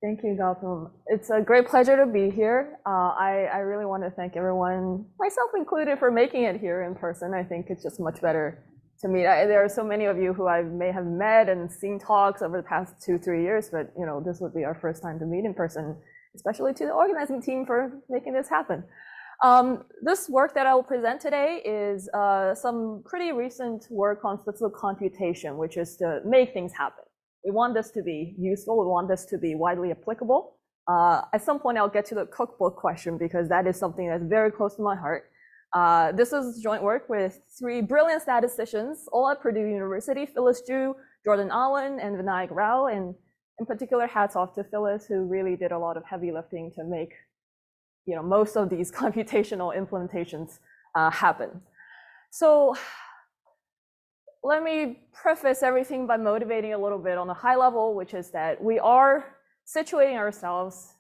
Thank you, Gautam. It's a great pleasure to be here. I really want to thank everyone, myself included, for making it here in person. I think it's just much better to meet. There are so many of you who I may have met and seen talks over the past 2-3 years, but this would be our first time to meet in person, especially to the organizing team for making this happen. This work that I will present today is some pretty recent work on statistical computation, which is to make things happen. We want this to be useful. We want this to be widely applicable. At some point, I'll get to the cookbook question because that is something that's very close to my heart. This is joint work with 3 brilliant statisticians, all at Purdue University, Phyllis Ju, Jordan Allen, and Vinayak Rao. And in particular, hats off to Phyllis, who really did a lot of heavy lifting to make most of these computational implementations happen. So let me preface everything by motivating a little bit on a high level, which is that we are situating ourselves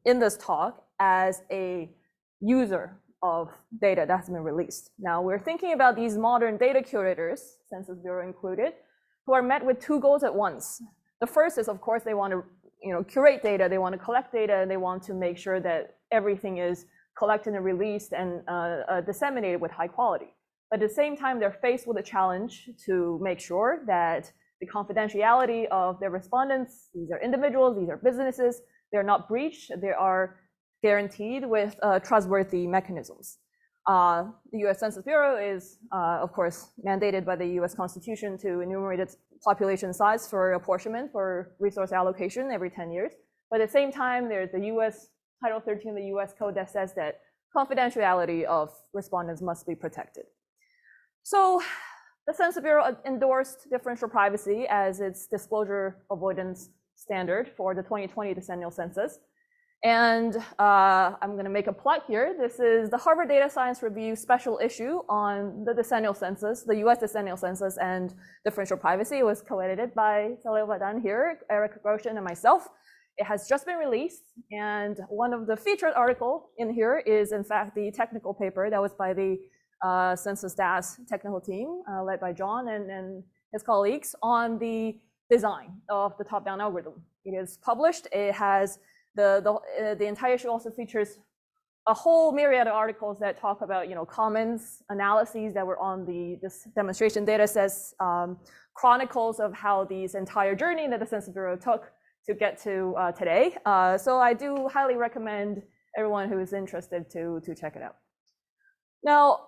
in this talk as a user of data that's been released. Now, we're thinking about these modern data curators, Census Bureau included, who are met with 2 goals at once. The first is, of course, they want to curate data, they want to collect data, and they want to make sure that everything is collected and released and disseminated with high quality. But at the same time, they're faced with a challenge to make sure that the confidentiality of their respondents, these are individuals, these are businesses, they're not breached, they are guaranteed with trustworthy mechanisms. The US Census Bureau is, of course, mandated by the US Constitution to enumerate its population size for apportionment for resource allocation every 10 years. But at the same time, there's the US Title 13 of the US Code that says that confidentiality of respondents must be protected. So the Census Bureau endorsed differential privacy as its disclosure avoidance standard for the 2020 decennial census. And I'm going to make a plug here. This is the Harvard Data Science Review special issue on the decennial census, the US decennial census and differential privacy. It was co-edited by Salil Vadan here, Eric Roshan, and myself. It has just been released. And one of the featured article in here is, in fact, the technical paper that was by the Census DAS technical team, led by John and his colleagues, on the design of the top-down algorithm. It is published. It has the entire issue also features a whole myriad of articles that talk about commons, analyses that were on this demonstration data sets, chronicles of how this entire journey that the Census Bureau took to get to today. So I do highly recommend everyone who is interested to check it out. Now,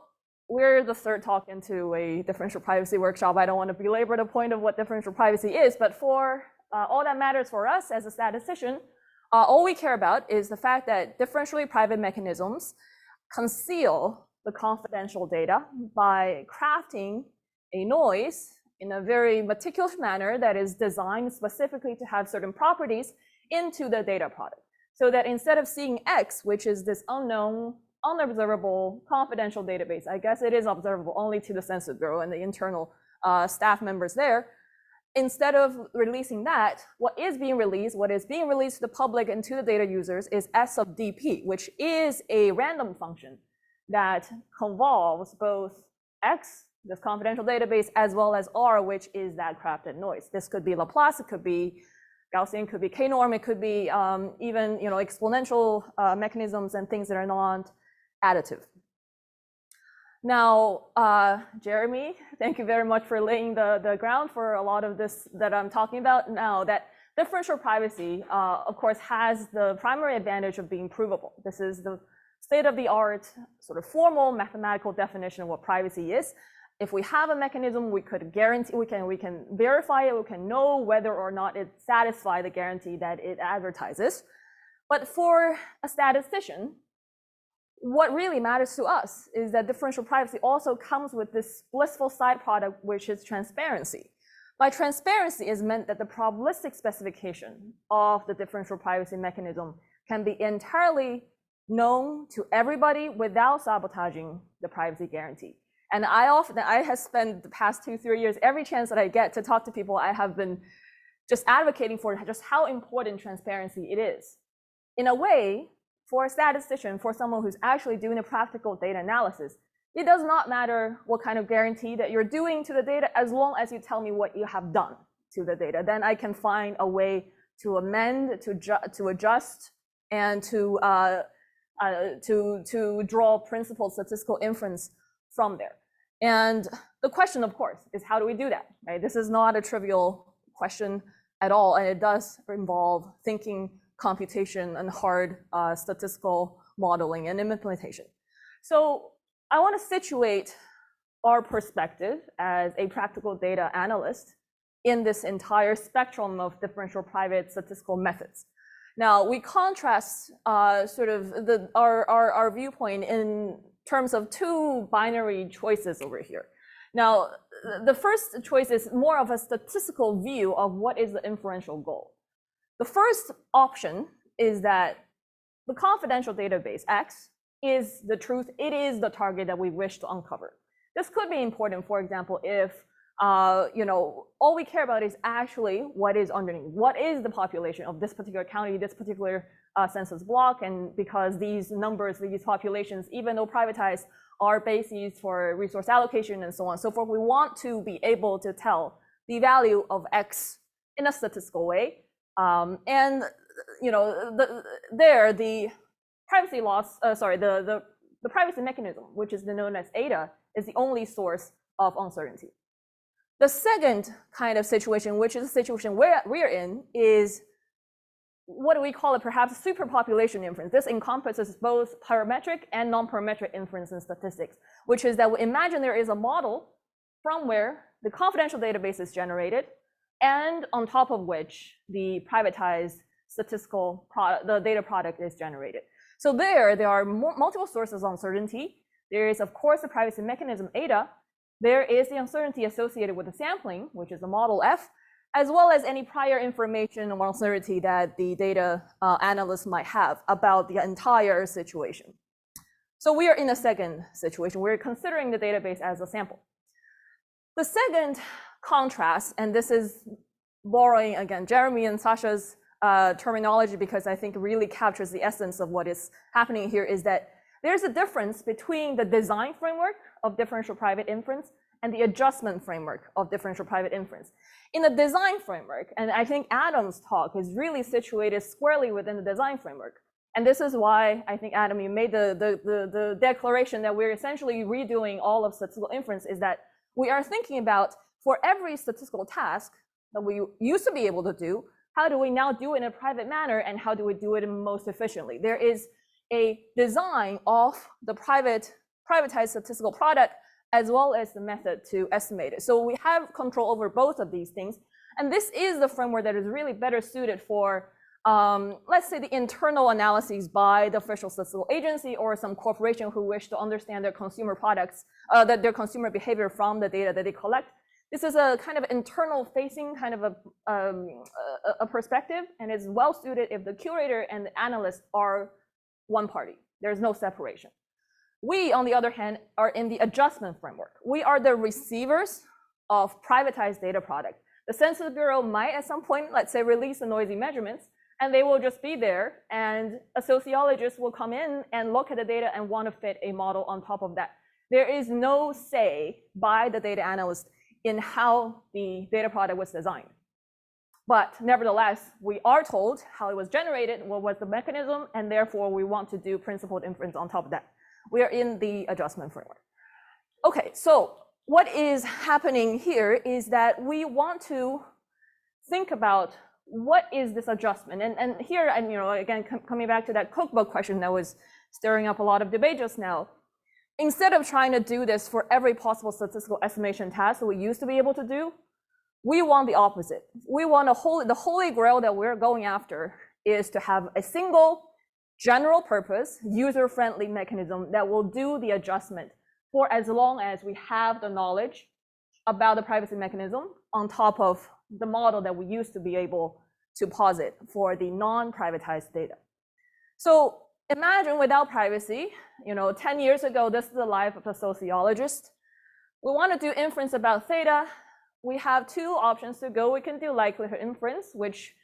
we're the 3rd talk into a differential privacy workshop. I don't want to belabor the point of what differential privacy is, but for all that matters for us as a statistician, all we care about is the fact that differentially private mechanisms conceal the confidential data by crafting a noise in a very meticulous manner that is designed specifically to have certain properties into the data product. So that instead of seeing X, which is this unknown, unobservable, confidential database, I guess it is observable only to the Census Bureau and the internal staff members there, instead of releasing that, what is being released to the public and to the data users is S of DP, which is a random function that convolves both X, this confidential database, as well as R, which is that crafted noise. This could be Laplace, it could be Gaussian, it could be K-norm, it could be even exponential mechanisms and things that are non-additive. Now, Jeremy, thank you very much for laying the ground for a lot of this that I'm talking about. Now, that differential privacy, of course, has the primary advantage of being provable. This is the state-of-the-art sort of formal mathematical definition of what privacy is. If we have a mechanism, we could guarantee, we can verify it, we can know whether or not it satisfies the guarantee that it advertises. But for a statistician, what really matters to us is that differential privacy also comes with this blissful side product, which is transparency. By transparency is meant that the probabilistic specification of the differential privacy mechanism can be entirely known to everybody without sabotaging the privacy guarantee. And I have spent the past 2-3 years, every chance that I get to talk to people, I have been just advocating for just how important transparency it is. In a way, for a statistician, for someone who's actually doing a practical data analysis, it does not matter what kind of guarantee that you're doing to the data, as long as you tell me what you have done to the data. Then I can find a way to amend, to adjust, and to draw principled statistical inference from there. And the question, of course, is how do we do that? Right? This is not a trivial question at all, and it does involve thinking, computation, and hard statistical modeling and implementation. So I want to situate our perspective as a practical data analyst in this entire spectrum of differential private statistical methods. Now, we contrast sort of our viewpoint in terms of two binary choices over here. Now, the first choice is more of a statistical view of what is the inferential goal. The first option is that the confidential database X is the truth. It is the target that we wish to uncover. This could be important, for example, if all we care about is actually what is underneath. What is the population of this particular county, this particular census block? And because these numbers, these populations, even though privatized, are bases for resource allocation and so on and so forth, we want to be able to tell the value of X in a statistical way. The privacy loss, the privacy mechanism, which is known as ADA, is the only source of uncertainty. The second kind of situation, which is a situation where we're in, is what do we call it, perhaps superpopulation inference. This encompasses both parametric and non-parametric inference in statistics, which is that we imagine there is a model from where the confidential database is generated, and on top of which the privatized statistical product, the data product, is generated. So there are multiple sources of uncertainty. There is, of course, the privacy mechanism ADA. There is the uncertainty associated with the sampling, which is the model F, as well as any prior information or uncertainty that the data analyst might have about the entire situation. So we are in a second situation. We're considering the database as a sample. The second contrast, and this is borrowing, again, Jeremy and Sasha's terminology, because I think it really captures the essence of what is happening here, is that there's a difference between the design framework of differential private inference and the adjustment framework of differential private inference. In the design framework, and I think Adam's talk is really situated squarely within the design framework. And this is why I think, Adam, you made the declaration that we're essentially redoing all of statistical inference, is that we are thinking about, for every statistical task that we used to be able to do, how do we now do it in a private manner, and how do we do it most efficiently? There is a design of the privatized statistical product as well as the method to estimate it. So we have control over both of these things. And this is the framework that is really better suited for, let's say, the internal analyses by the official statistical agency or some corporation who wish to understand their consumer products, their consumer behavior from the data that they collect. This is a kind of internal facing kind of a perspective, and is well suited if the curator and the analyst are one party. There's no separation. We, on the other hand, are in the adjustment framework. We are the receivers of privatized data product. The Census Bureau might at some point, let's say, release the noisy measurements, and they will just be there, and a sociologist will come in and look at the data and want to fit a model on top of that. There is no say by the data analyst in how the data product was designed. But nevertheless, we are told how it was generated, what was the mechanism, and therefore we want to do principled inference on top of that. We are in the adjustment framework. Okay, so what is happening here is that we want to think about what is this adjustment. And here, and again, coming back to that cookbook question that was stirring up a lot of debate just now, instead of trying to do this for every possible statistical estimation task that we used to be able to do, we want the opposite. We want the holy grail that we're going after is to have a single general purpose, user-friendly mechanism that will do the adjustment for as long as we have the knowledge about the privacy mechanism on top of the model that we used to be able to posit for the non-privatized data. So imagine without privacy, 10 years ago, this is the life of a sociologist. We want to do inference about theta. We have two options to go. We can do likelihood inference, which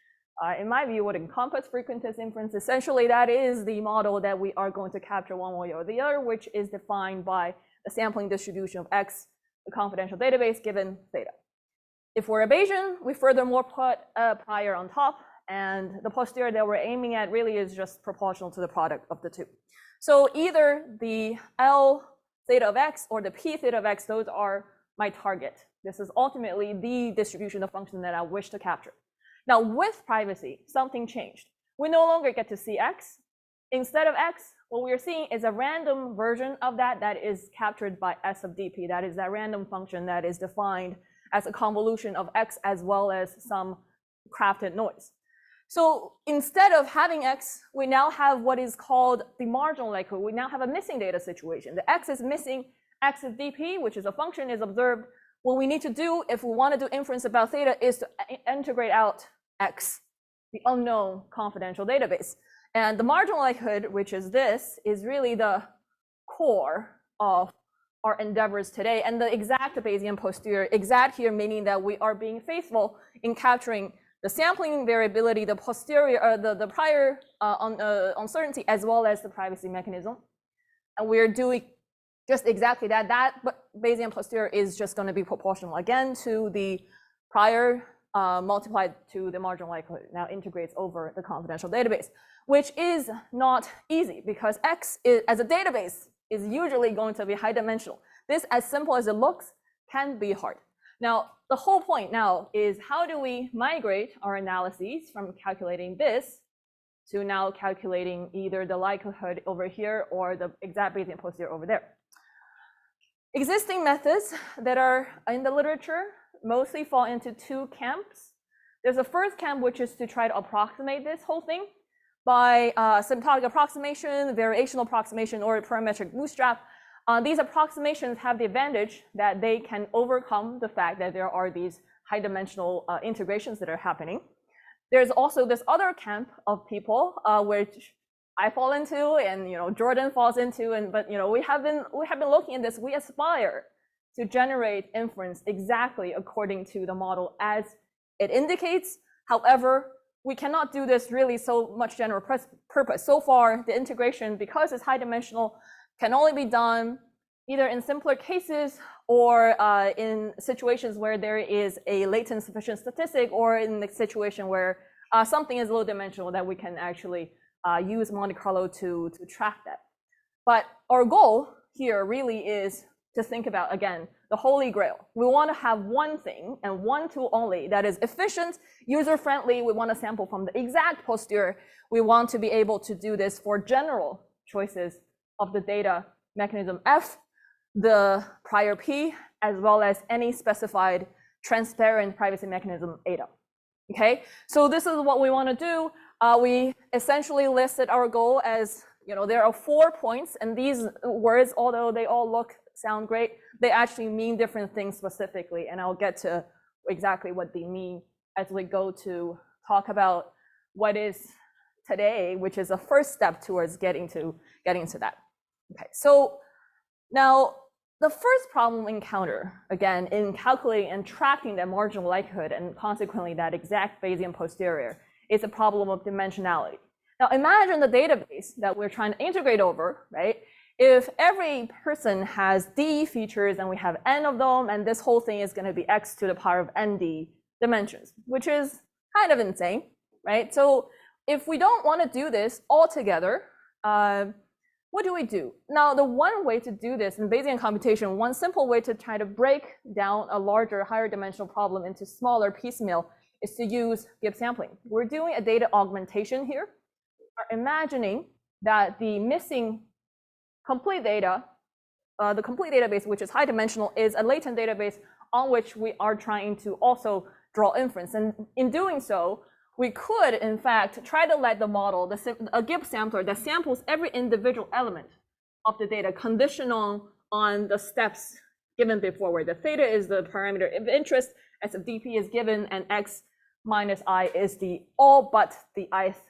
in my view would encompass frequentist inference. Essentially, that is the model that we are going to capture one way or the other, which is defined by the sampling distribution of X, the confidential database, given theta. If we're a Bayesian, we furthermore put a prior on top, and the posterior that we're aiming at really is just proportional to the product of the two. So either the L theta of x or the P theta of x, those are my target. This is ultimately the distribution of function that I wish to capture. Now with privacy, something changed. We no longer get to see x. Instead of x, what we're seeing is a random version of that that is captured by S of dp. That is that random function that is defined as a convolution of x as well as some crafted noise. So instead of having x, we now have what is called the marginal likelihood. We now have a missing data situation. The x is missing, x of dp, which is a function, is observed. What we need to do if we want to do inference about theta is to integrate out x, the unknown confidential database. And the marginal likelihood, which is this, is really the core of our endeavors today. And the exact Bayesian posterior, exact here meaning that we are being faithful in capturing the sampling variability, the posterior, the prior uncertainty, as well as the privacy mechanism. And we're doing just exactly that. That Bayesian posterior is just going to be proportional again to the prior multiplied to the marginal likelihood. Now integrates over the confidential database, which is not easy because X is, as a database is usually going to be high dimensional. This, as simple as it looks, can be hard. Now, the whole point now is how do we migrate our analyses from calculating this to now calculating either the likelihood over here or the exact Bayesian posterior over there. Existing methods that are in the literature mostly fall into two camps. There's a first camp, which is to try to approximate this whole thing by symptotic approximation, variational approximation, or parametric bootstrap. These approximations have the advantage that they can overcome the fact that there are these high-dimensional integrations that are happening. There's also this other camp of people, which I fall into, and Jordan falls into, but we have been looking at this. We aspire to generate inference exactly according to the model as it indicates. However, we cannot do this really so much general purpose. So far, the integration, because it's high dimensional, can only be done either in simpler cases or in situations where there is a latent sufficient statistic, or in the situation where something is low dimensional that we can actually use Monte Carlo to track that. But our goal here really is to think about, again, the holy grail. We want to have one thing and one tool only that is efficient, user-friendly. We want to sample from the exact posterior. We want to be able to do this for general choices of the data mechanism F, the prior P, as well as any specified transparent privacy mechanism eta. Okay, so this is what we want to do. We essentially listed our goal as, there are 4 points, and these words, although they all sound great, they actually mean different things specifically, and I'll get to exactly what they mean as we go to talk about what is today, which is a first step towards getting to that. Okay, so now the first problem we encounter, again, in calculating and tracking that marginal likelihood and consequently that exact Bayesian posterior, is a problem of dimensionality. Now imagine the database that we're trying to integrate over, right? If every person has D features and we have N of them, and this whole thing is going to be X to the power of ND dimensions, which is kind of insane, right? So if we don't want to do this altogether, what do we do? Now, the one way to do this in Bayesian computation, one simple way to try to break down a larger, higher dimensional problem into smaller piecemeal is to use Gibbs sampling. We're doing a data augmentation here. We're imagining that the missing complete data, the complete database, which is high dimensional, is a latent database on which we are trying to also draw inference. And in doing so, we could, in fact, try to let the model, a Gibbs sampler that samples every individual element of the data conditional on the steps given before, where the theta is the parameter of interest, S of dp is given, and x minus I is the all but the ith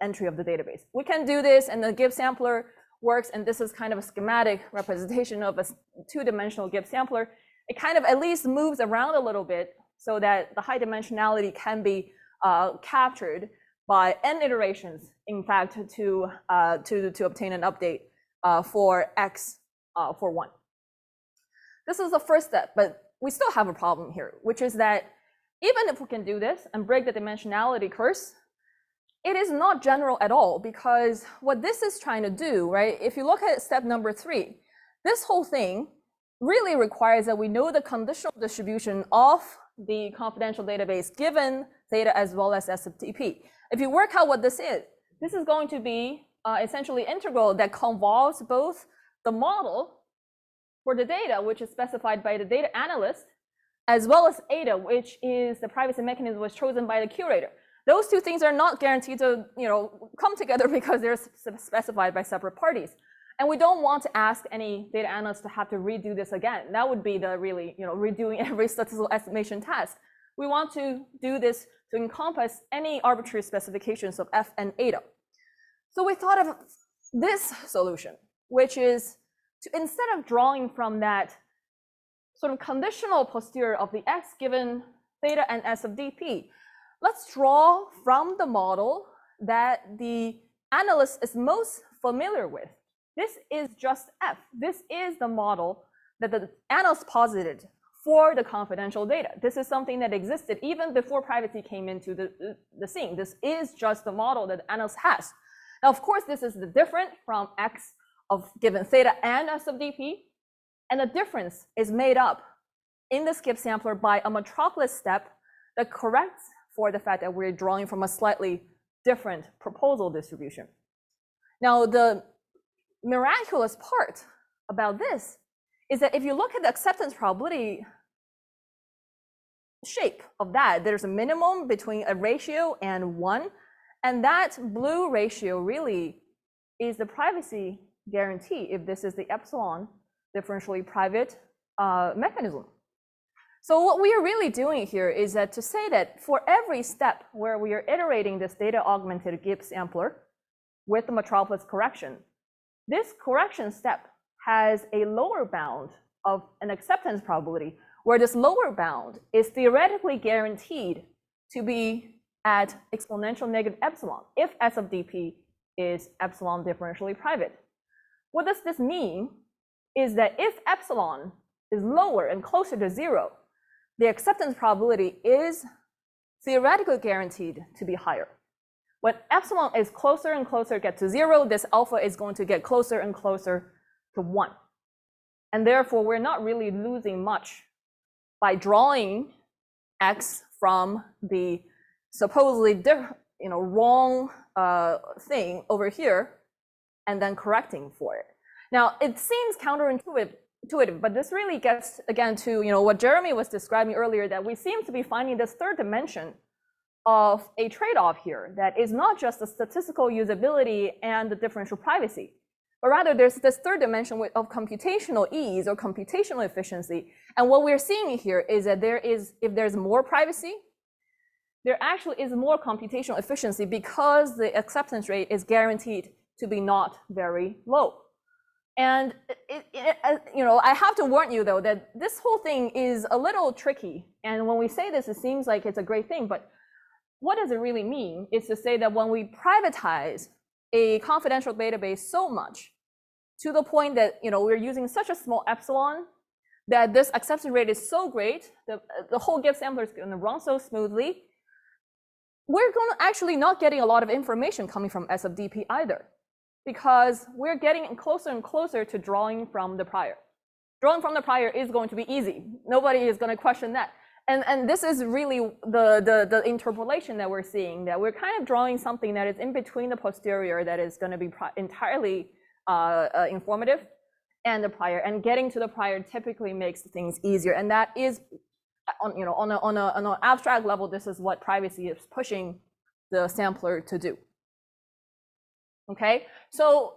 entry of the database. We can do this, and the Gibbs sampler works, and this is kind of a schematic representation of a two-dimensional Gibbs sampler. It kind of at least moves around a little bit so that the high dimensionality can be captured by n iterations, in fact, to obtain an update for x for 1. This is the first step, but we still have a problem here, which is that even if we can do this and break the dimensionality curse, it is not general at all, because what this is trying to do, right? If you look at step number 3, this whole thing really requires that we know the conditional distribution of the confidential database given theta as well as SFTP. If you work out what this is going to be essentially integral that convolves both the model for the data, which is specified by the data analyst, as well as eta, which is the privacy mechanism was chosen by the curator. Those two things are not guaranteed to come together because they're specified by separate parties. And we don't want to ask any data analyst to have to redo this again. That would be the really, redoing every statistical estimation task. We want to do this to encompass any arbitrary specifications of F and eta. So we thought of this solution, which is to, instead of drawing from that sort of conditional posterior of the X given theta and S of dp, let's draw from the model that the analyst is most familiar with. This is just F. This is the model that the analyst posited for the confidential data. This is something that existed even before privacy came into the scene. This is just the model that the analyst has. Now, of course, this is different from X of given theta and S of dp. And the difference is made up in the skip sampler by a Metropolis step that corrects for the fact that we're drawing from a slightly different proposal distribution. Now, the miraculous part about this is that if you look at the acceptance probability shape of that, there's a minimum between a ratio and 1. And that blue ratio really is the privacy guarantee if this is the epsilon differentially private mechanism. So what we are really doing here is that to say that for every step where we are iterating this data augmented Gibbs sampler with the Metropolis correction, this correction step has a lower bound of an acceptance probability, where this lower bound is theoretically guaranteed to be at exponential negative epsilon if S of dp is epsilon differentially private. What does this mean is that if epsilon is lower and closer to 0, the acceptance probability is theoretically guaranteed to be higher. When epsilon is closer and closer get to 0, this alpha is going to get closer and closer to 1. And therefore, we're not really losing much by drawing X from the supposedly wrong thing over here and then correcting for it. Now, it seems counterintuitive, but this really gets, again, to what Jeremy was describing earlier, that we seem to be finding this third dimension of a trade-off here that is not just the statistical usability and the differential privacy, but rather there's this third dimension of computational ease or computational efficiency. And what we're seeing here is that if there's more privacy, there actually is more computational efficiency because the acceptance rate is guaranteed to be not very low. And I have to warn you though that this whole thing is a little tricky. And when we say this, it seems like it's a great thing, but what does it really mean is to say that when we privatize a confidential database so much to the point that we're using such a small epsilon that this acceptance rate is so great, the whole Gibbs sampler is going to run so smoothly, we're going to actually not getting a lot of information coming from S of dp either, because we're getting closer and closer to drawing from the prior. Drawing from the prior is going to be easy. Nobody is going to question that. And this is really the interpolation that we're seeing, that we're kind of drawing something that is in between the posterior that is going to be entirely informative and the prior, and getting to the prior typically makes things easier. And that is, on an abstract level, this is what privacy is pushing the sampler to do. Okay, so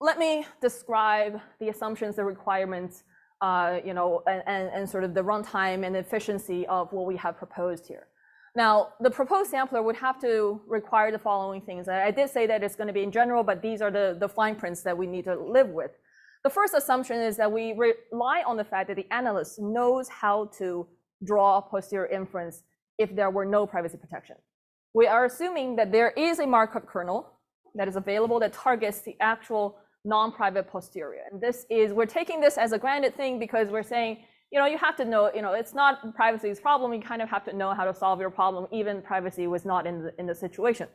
let me describe the assumptions, the requirements, and sort of the runtime and efficiency of what we have proposed here. Now, the proposed sampler would have to require the following things. I did say that it's going to be in general, but these are the fine prints that we need to live with. The first assumption is that we rely on the fact that the analyst knows how to draw posterior inference if there were no privacy protection. We are assuming that there is a Markov kernel that is available that targets the actual non-private posterior. And this is, we're taking this as a granted thing because we're saying you have to know, it's not privacy's problem. You kind of have to know how to solve your problem, even privacy was not in the situation.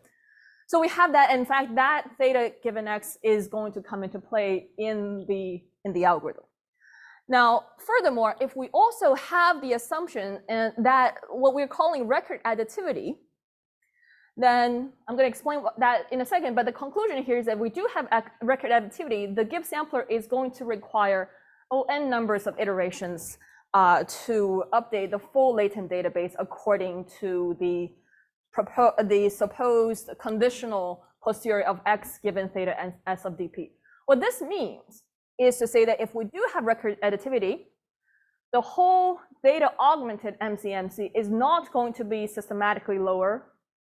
So we have that. In fact, that theta given x is going to come into play in the algorithm. Now, furthermore, if we also have the assumption that what we're calling record additivity, then I'm going to explain that in a second. But the conclusion here is that we do have record additivity. The Gibbs sampler is going to require n numbers of iterations to update the full latent database according to the supposed conditional posterior of x given theta and s of dp. What this means is to say that if we do have record additivity, the whole data augmented MCMC is not going to be systematically lower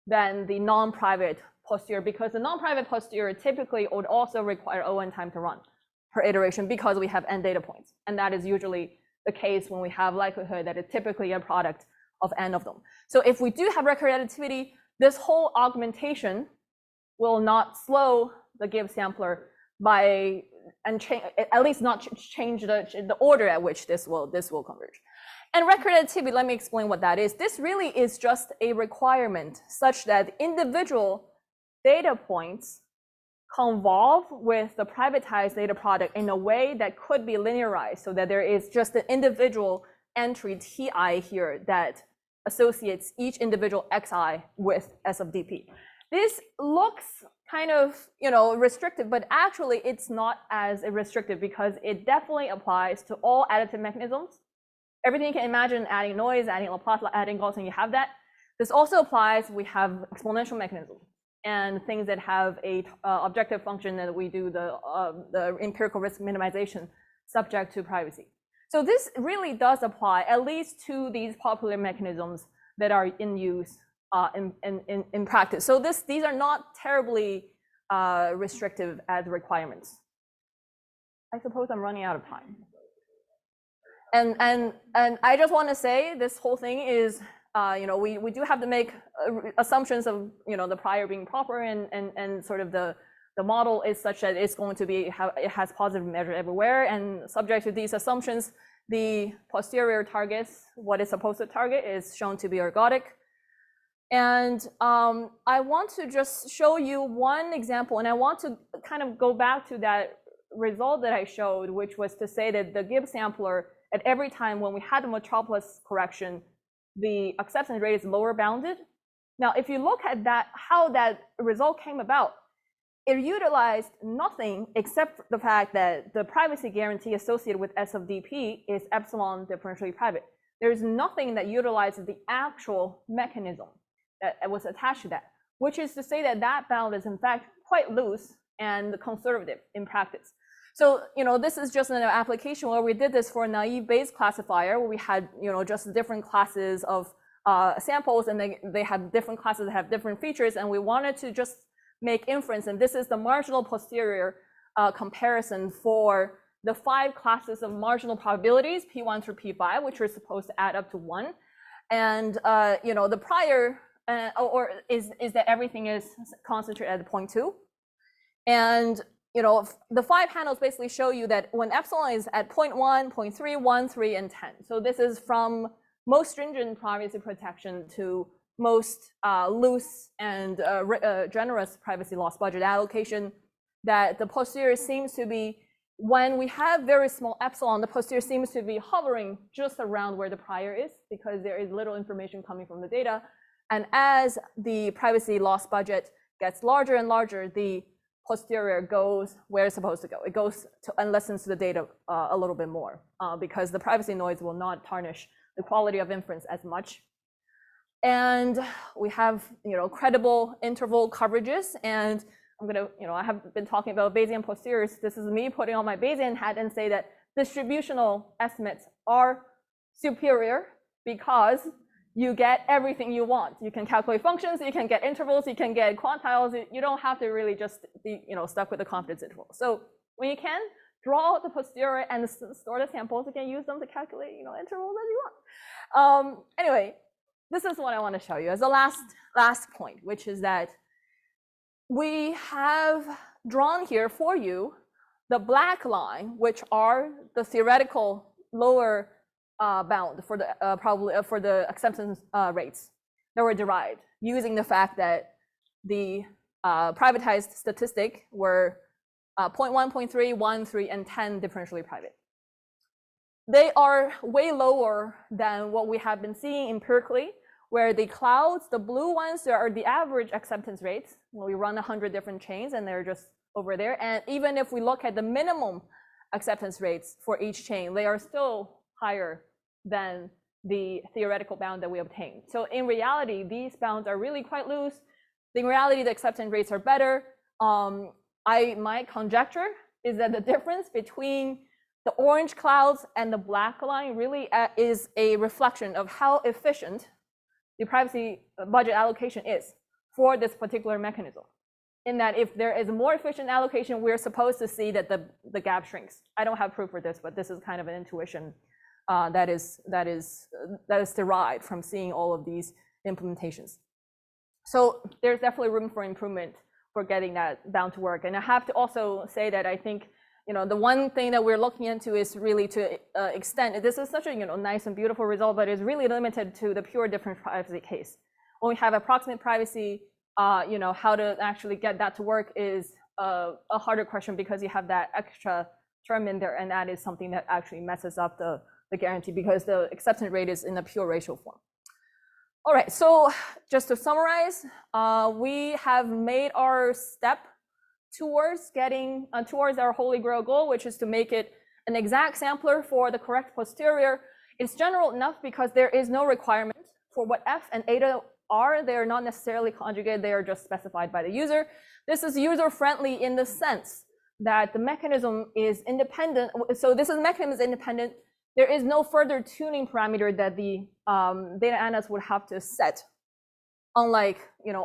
than the non-private posterior, because the non-private posterior typically would also require O(n) time to run per iteration because we have n data points. And that is usually the case when we have likelihood that it's typically a product of n of them. So if we do have record additivity, this whole augmentation will not slow the Gibbs sampler by, and at least not change the order at which this will converge. And record additivity, let me explain what that is. This really is just a requirement such that individual data points convolve with the privatized data product in a way that could be linearized, so that there is just an individual entry ti here that associates each individual xi with s of dp. This looks kind of restrictive, but actually it's not as restrictive because it definitely applies to all additive mechanisms. Everything you can imagine, adding noise, adding Laplace, adding Gaussian, you have that. This also applies, we have exponential mechanisms and things that have a objective function that we do the empirical risk minimization subject to privacy. So this really does apply at least to these popular mechanisms that are in use in practice. So these are not terribly restrictive as requirements. I suppose I'm running out of time. And I just want to say this whole thing is, we do have to make assumptions of, the prior being proper and sort of the model is such that it's going to be, it has positive measure everywhere. And subject to these assumptions, the posterior targets, what it's supposed to target, is shown to be ergodic. And I want to just show you one example, and I want to kind of go back to that result that I showed, which was to say that the Gibbs sampler, at every time when we had the Metropolis correction, the acceptance rate is lower bounded. Now, if you look at that, how that result came about, it utilized nothing except the fact that the privacy guarantee associated with S of dp is epsilon differentially private. There's nothing that utilizes the actual mechanism that was attached to that, which is to say that that bound is in fact quite loose and conservative in practice. So, this is just an application where we did this for a naive Bayes classifier, where we had, just different classes of samples, and they have different classes that have different features, and we wanted to just make inference. And this is the marginal posterior comparison for the 5 classes of marginal probabilities, P1 through P5, which are supposed to add up to 1. And, the prior is that everything is concentrated at 0.2. And the 5 handles basically show you that when epsilon is at 0.1, 0.3, 1, 3, and 10. So this is from most stringent privacy protection to most loose and generous privacy loss budget allocation, that the posterior seems to be, when we have very small epsilon, the posterior seems to be hovering just around where the prior is, because there is little information coming from the data. And as the privacy loss budget gets larger and larger, the posterior goes where it's supposed to go. It goes to and listens to the data a little bit more because the privacy noise will not tarnish the quality of inference as much. And we have, credible interval coverages. And I'm gonna, I have been talking about Bayesian posteriors. This is me putting on my Bayesian hat and say that distributional estimates are superior because you get everything you want. You can calculate functions, you can get intervals, you can get quantiles. You don't have to really just be, stuck with the confidence interval. So when you can, draw out the posterior and store the samples, you can use them to calculate, intervals as you want. Anyway, this is what I want to show you as the last point, which is that we have drawn here for you the black line, which are the theoretical lower bound for the probably for the acceptance rates that were derived using the fact that the privatized statistic were 0.1, 0.3, 1, 3, and 10 differentially private. They are way lower than what we have been seeing empirically, where the clouds, the blue ones, are the average acceptance rates. When we run 100 different chains, and they're just over there. And even if we look at the minimum acceptance rates for each chain, they are still higher than the theoretical bound that we obtained. So in reality, these bounds are really quite loose. In reality, the acceptance rates are better. My conjecture is that the difference between the orange clouds and the black line really is a reflection of how efficient the privacy budget allocation is for this particular mechanism. In that if there is a more efficient allocation, we're supposed to see that the gap shrinks. I don't have proof for this, but this is kind of an intuition that is derived from seeing all of these implementations. So there's definitely room for improvement for getting that bound to work. And I have to also say that I think the one thing that we're looking into is really to extend. This is such a nice and beautiful result, but it's really limited to the pure different privacy case. When we have approximate privacy, how to actually get that to work is a harder question because you have that extra term in there, and that is something that actually messes up the guarantee because the acceptance rate is in a pure ratio form. All right, so just to summarize, we have made our step towards getting towards our holy grail goal, which is to make it an exact sampler for the correct posterior. It's general enough because there is no requirement for what f and eta are. They are not necessarily conjugated. They are just specified by the user. This is user-friendly in the sense that the mechanism is independent. So this mechanism is independent. There is no further tuning parameter that the data analyst would have to set. Unlike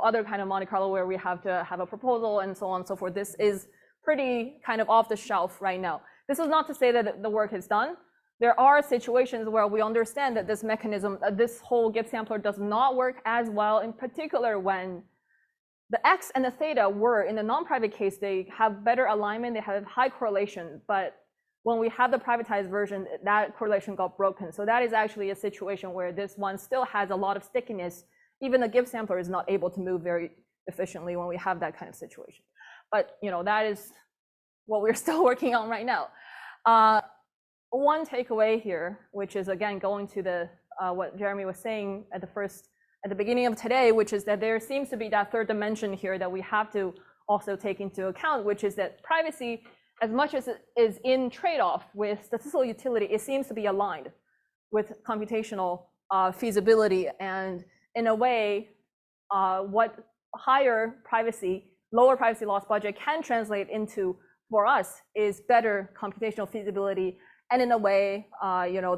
other kind of Monte Carlo where we have to have a proposal and so on and so forth. This is pretty kind of off the shelf right now. This is not to say that the work is done. There are situations where we understand that this mechanism, this whole Gibbs sampler does not work as well, in particular when the X and the theta were, in the non-private case, they have better alignment, they have high correlation, but when we have the privatized version, that correlation got broken. So that is actually a situation where this one still has a lot of stickiness. Even the Gibbs sampler is not able to move very efficiently when we have that kind of situation. But that is what we're still working on right now. One takeaway here, which is again going to the what Jeremy was saying at the beginning of today, which is that there seems to be that third dimension here that we have to also take into account, which is that privacy, as much as it is in trade-off with statistical utility, it seems to be aligned with computational feasibility. And in a way, what higher privacy, lower privacy loss budget can translate into for us is better computational feasibility. And in a way,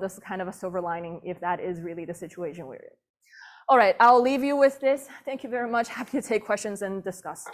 this is kind of a silver lining if that is really the situation we're in. All right, I'll leave you with this. Thank you very much. Happy to take questions and discuss.